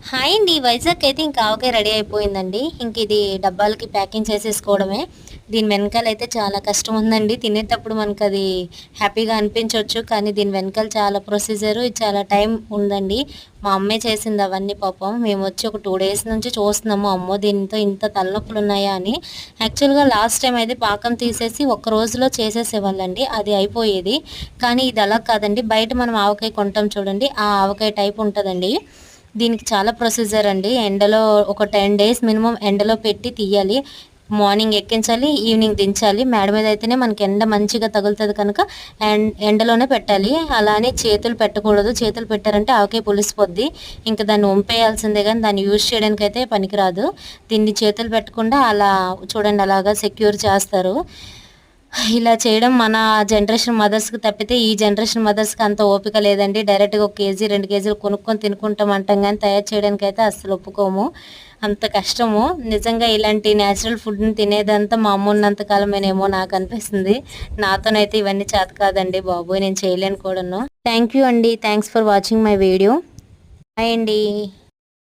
Hi అండి. వైజాగ్ అయితే ఇంకా ఆవకాయ రెడీ అయిపోయిందండి. ఇంక ఇది డబ్బాలకి ప్యాకింగ్ చేసేసుకోవడమే. దీని వెనకాల అయితే చాలా కష్టం ఉందండి. తినేటప్పుడు మనకు అది హ్యాపీగా అనిపించవచ్చు. కానీ దీని వెనకాల చాలా ప్రొసీజరు, చాలా టైం ఉందండి. మా అమ్మే చేసింది అవన్నీ పాపం. మేము వచ్చి ఒక 2 డేస్ నుంచి చూస్తున్నాము. అమ్మో! దీంతో ఇంత తలనొప్పులు ఉన్నాయా అని. యాక్చువల్‌గా లాస్ట్ టైం అయితే పాకం తీసేసి ఒక్క రోజులో చేసేసేవాళ్ళండి. అది అయిపోయేది. కానీ ఇది అలా కాదండి. బయట మనం ఆవకాయ కొంటాం చూడండి. ఆ ఆవకాయ టైప్ ఉంటదండి. దీనికి చాలా ప్రొసీజర్ అండి. ఎండలో ఒక 10 డేస్ మినిమమ్ ఎండలో పెట్టి తీయాలి. మార్నింగ్ ఎక్కించాలి, ఈవినింగ్ దించాలి. మేడ మీద అయితేనే మనకి ఎండ మంచిగా తగులుతది కనుక ఎండలోనే పెట్టాలి. అలా అని చేతులు పెట్టకూడదు. చేతులు పెట్టారంటే ఆవకాయ పులిసిపోద్ది. ఇంక దాన్ని వంపేయాల్సిందే గానీ దాన్ని యూజ్ చేయడానికైతే పనికిరాదు. దీన్ని చేతులు పెట్టకుండా అలా చూడండి అలాగా సెక్యూర్ చేస్తారు. ఇలా చేయడం మన జనరేషన్ మదర్స్‌కి తప్పితే, ఈ జనరేషన్ మదర్స్‌కి అంత ఓపిక లేదండి. డైరెక్ట్‌గా 1 కేజీ, 2 కేజీలు కొనుక్కొని తినుకుంటాం అంటాం గానీ, తయారు చేయడానికైతే అస్సలు ఒప్పుకోము. అంత కష్టము. నిజంగా ఇలాంటి నేచురల్ ఫుడ్‌ని తినేదంతా మా అమ్మ ఉన్నంత కాలమేనేమో నాకనిపిస్తుంది. నాతోనైతే ఇవన్నీ చేత కాదండి బాబోయ్! నేను చేయలేను కూడాను. థ్యాంక్ యూ అండి. Thanks for watching my video. Bye అండి.